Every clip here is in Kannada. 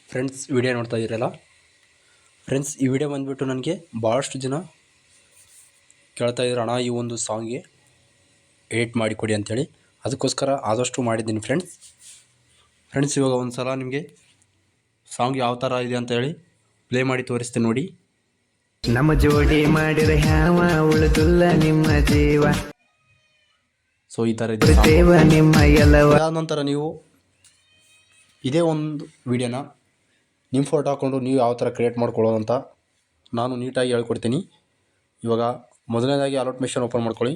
ಫ್ರೆಂಡ್ಸ್, ವಿಡಿಯೋ ನೋಡ್ತಾ ಇದ್ದೀರಲ್ಲ ಫ್ರೆಂಡ್ಸ್, ಈ ವಿಡಿಯೋ ಬಂದುಬಿಟ್ಟು ನನಗೆ ಭಾಳಷ್ಟು ಜನ ಕೇಳ್ತಾ ಇದ್ರು, ಅಣ್ಣ ಈ ಒಂದು ಸಾಂಗ್ಗೆ ಎಡಿಟ್ ಮಾಡಿಕೊಡಿ ಅಂಥೇಳಿ. ಅದಕ್ಕೋಸ್ಕರ ಆದಷ್ಟು ಮಾಡಿದ್ದೀನಿ ಫ್ರೆಂಡ್ಸ್. ಇವಾಗ ಒಂದು ಸಲ ನಿಮಗೆ ಸಾಂಗ್ ಯಾವ ಥರ ಇದೆ ಅಂತ ಹೇಳಿ ಪ್ಲೇ ಮಾಡಿ ತೋರಿಸ್ತೀನಿ ನೋಡಿ. ನಮ್ಮ ಜೋಡಿ ಮಾಡಿದ ಹ್ಯಾವ ಉಳಿದುಲ್ಲ ನಿಮ್ಮ ಜೀವ. ಸೊ ಈ ಥರ ಇದೆ ನಿಮ್ಮ ಎಲ್ಲವ. ಅದಾದ ನಂತರ ನೀವು ಇದೇ ಒಂದು ವಿಡಿಯೋನ ನಿಮ್ಮ ಫೋಟೋ ಹಾಕ್ಕೊಂಡು ನೀವು ಯಾವ ಥರ ಕ್ರಿಯೇಟ್ ಮಾಡ್ಕೊಳ್ಳೋದು ಅಂತ ನಾನು ನೀಟಾಗಿ ಹೇಳ್ಕೊಡ್ತೀನಿ. ಇವಾಗ ಮೊದಲನೇದಾಗಿ ಅಲರ್ಟ್ ಮೆಷಿನ್ ಓಪನ್ ಮಾಡ್ಕೊಳ್ಳಿ.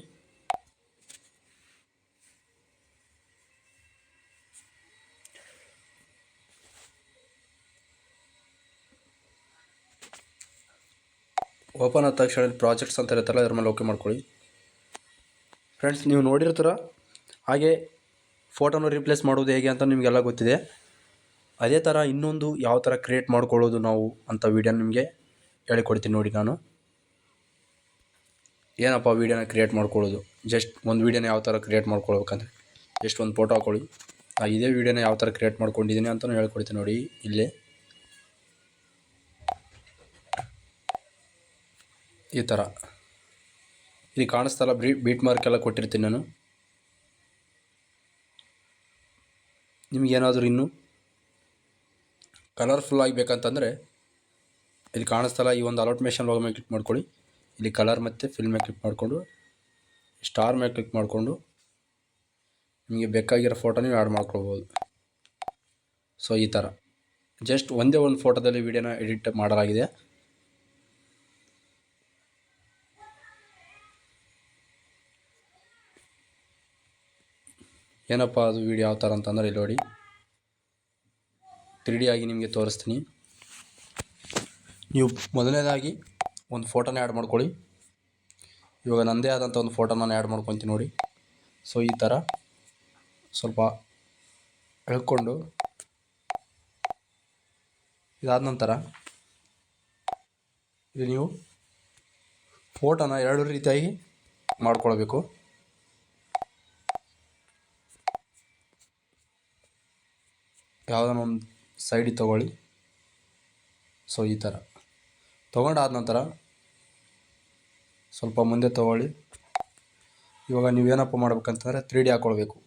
ಓಪನ್ ಆದ ತಕ್ಷಣ ಪ್ರಾಜೆಕ್ಟ್ಸ್ ಅಂತ ಇರುತ್ತಲ್ಲ, ಇದ್ರ ಮೇಲೆ ಓಕೆ ಮಾಡ್ಕೊಳ್ಳಿ. ಫ್ರೆಂಡ್ಸ್, ನೀವು ನೋಡಿರ್ತೀರ ಹಾಗೆ ಫೋಟೋನ ರೀಪ್ಲೇಸ್ ಮಾಡೋದು ಹೇಗೆ ಅಂತ ನಿಮಗೆಲ್ಲ ಗೊತ್ತಿದೆ. ಅದೇ ಥರ ಇನ್ನೊಂದು ಯಾವ ಥರ ಕ್ರಿಯೇಟ್ ಮಾಡ್ಕೊಳ್ಳೋದು ನಾವು ಅಂತ ವೀಡಿಯೋನ ನಿಮಗೆ ಹೇಳಿಕೊಡ್ತೀನಿ ನೋಡಿ. ನಾನು ಏನಪ್ಪ ವೀಡಿಯೋನ ಕ್ರಿಯೇಟ್ ಮಾಡ್ಕೊಳ್ಳೋದು, ಜಸ್ಟ್ ಒಂದು ವೀಡಿಯೋನ ಯಾವ ಥರ ಕ್ರಿಯೇಟ್ ಮಾಡ್ಕೊಳ್ಬೇಕಂದ್ರೆ ಜಸ್ಟ್ ಒಂದು ಫೋಟೋ ಹಾಕ್ಕೊಳ್ಳಿ. ಇದೇ ವೀಡಿಯೋನ ಯಾವ ಥರ ಕ್ರಿಯೇಟ್ ಮಾಡ್ಕೊಂಡಿದ್ದೀನಿ ಅಂತಲೂ ಹೇಳ್ಕೊಡ್ತೀನಿ ನೋಡಿ. ಇಲ್ಲೇ ಈ ಥರ ಇಲ್ಲಿ ಕಾಣಿಸ್ತಲ್ಲ, ಬೀಟ್ ಮಾರ್ಕ್ ಎಲ್ಲ ಕೊಟ್ಟಿರ್ತೀನಿ ನಾನು. ನಿಮಗೇನಾದರೂ ಇನ್ನೂ ಕಲರ್ಫುಲ್ ಆಗಬೇಕಂತಂದರೆ ಇಲ್ಲಿ ಕಾಣಿಸ್ತಲ್ಲ, ಈ ಒಂದು ಅಲರ್ಟ್ ಮೆಷಿನ್ ಲೋಗೋ ಮೇಲೆ ಕ್ಲಿಕ್ ಮಾಡ್ಕೊಳ್ಳಿ. ಇಲ್ಲಿ ಕಲರ್ ಮತ್ತು ಫಿಲ್ ಮೇಲೆ ಕ್ಲಿಕ್ ಮಾಡಿಕೊಂಡು ಸ್ಟಾರ್ ಮೇಲೆ ಕ್ಲಿಕ್ ಮಾಡಿಕೊಂಡು ನಿಮಗೆ ಬೇಕಾಗಿರೋ ಫೋಟೋ ನೀವು ಆ್ಯಡ್ ಮಾಡ್ಕೊಳ್ಬೋದು. ಸೊ ಈ ಥರ ಜಸ್ಟ್ ಒಂದೇ ಒಂದು ಫೋಟೋದಲ್ಲಿ ವೀಡಿಯೋನ ಎಡಿಟ್ ಮಾಡಲಾಗಿದೆ. ಏನಪ್ಪ ಅದು ವೀಡಿಯೋ ಯಾವ ಥರ ಅಂತಂದರೆ ಇಲ್ಲಿ ನೋಡಿ 3D ಆಗಿ ನಿಮಗೆ ತೋರಿಸ್ತೀನಿ. ನೀವು ಮೊದಲನೇದಾಗಿ ಒಂದು ಫೋಟೋನ ಆ್ಯಡ್ ಮಾಡ್ಕೊಳ್ಳಿ. ಇವಾಗ ನನ್ನದೇ ಆದಂಥ ಒಂದು ಫೋಟೋ ನಾನು ಆ್ಯಡ್ ಮಾಡ್ಕೊತೀನಿ ನೋಡಿ. ಸೊ ಈ ಥರ ಸ್ವಲ್ಪ ಎಳ್ಕೊಂಡು ಇದಾದ ನಂತರ ಇದು ನೀವು ಫೋಟೋನ ಎರಡು ರೀತಿಯಾಗಿ ಮಾಡ್ಕೊಳ್ಬೇಕು. ಯಾವುದನ್ನ ಒಂದು ಸೈಡಿಗೆ ತೊಗೊಳ್ಳಿ. ಸೊ ಈ ಥರ ತೊಗೊಂಡಾದ ನಂತರ ಸ್ವಲ್ಪ ಮುಂದೆ ತೊಗೊಳ್ಳಿ. ಇವಾಗ ನೀವೇನಪ್ಪ ಮಾಡ್ಬೇಕಂತಂದರೆ 3D ಹಾಕ್ಕೊಳ್ಬೇಕು.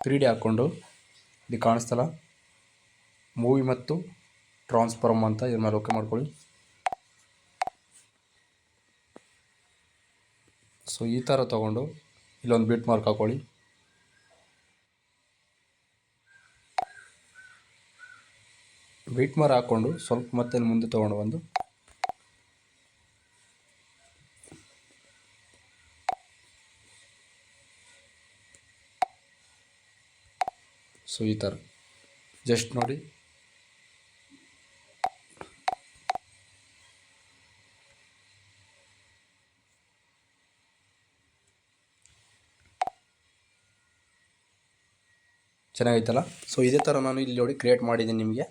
3D ಹಾಕ್ಕೊಂಡು ಇಲ್ಲಿ ಕಾಣಿಸ್ತಲ್ಲ ಮೂವಿ ಮತ್ತು ಟ್ರಾನ್ಸ್ಫಾರ್ಮ್ ಅಂತ ಇದ್ರ ಮೇಲೆ ಓಕೆ ಮಾಡ್ಕೊಳ್ಳಿ. ಸೊ ಈ ಥರ ತೊಗೊಂಡು ಇಲ್ಲೊಂದು ಬೀಟ್ ಮಾರ್ಕ್ ಹಾಕ್ಕೊಳ್ಳಿ. ಬೀಟ್ ಮಾರ್ಕ್ ಹಾಕ್ಕೊಂಡು ಸ್ವಲ್ಪ ಮತ್ತೆ ಮುಂದೆ ತೊಗೊಂಡು ಬಂದು ಸೊ ಈ ಥರ ಜಸ್ಟ್ ನೋಡಿ. ಚೆನ್ನಾಗೈತಲ್ಲ. ಸೊ ಇದೇ ಥರ ನಾನು ಇಲ್ಲಿ ನೋಡಿ ಕ್ರಿಯೇಟ್ ಮಾಡಿದ್ದೀನಿ. ನಿಮಗೆ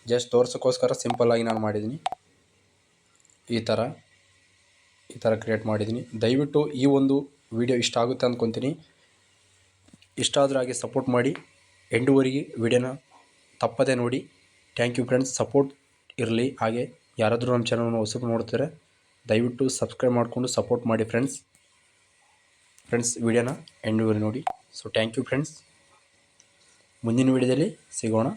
ಜಸ್ಟ್ ತೋರ್ಸೋಕ್ಕೋಸ್ಕರ ಸಿಂಪಲ್ಲಾಗಿ ನಾನು ಮಾಡಿದ್ದೀನಿ. ಈ ಥರ ಕ್ರಿಯೇಟ್ ಮಾಡಿದ್ದೀನಿ. ದಯವಿಟ್ಟು ಈ ಒಂದು ವಿಡಿಯೋ ಇಷ್ಟ ಆಗುತ್ತೆ ಅಂದ್ಕೊತೀನಿ. ಇಷ್ಟ ಆದರೆ ಹಾಗೆ ಸಪೋರ್ಟ್ ಮಾಡಿ, ಎಂಡುವರೆಗೆ ವಿಡಿಯೋನ ತಪ್ಪದೇ ನೋಡಿ. Thank you friends. ಸಪೋರ್ಟ್ ಇರಲಿ. ಹಾಗೆ ಯಾರಾದರೂ ನಮ್ಮ ಚಾನಲ್ನ ಹೊಸದು ನೋಡ್ತಾರೆ ದಯವಿಟ್ಟು ಸಬ್ಸ್ಕ್ರೈಬ್ ಮಾಡಿಕೊಂಡು ಸಪೋರ್ಟ್ ಮಾಡಿ ಫ್ರೆಂಡ್ಸ್ ವಿಡಿಯೋನ ಎಂಡುವರೆಗೆ ನೋಡಿ. So thank you friends. ಮುಂದಿನ ವಿಡಿಯೋದಲ್ಲಿ ಸಿಗೋಣ.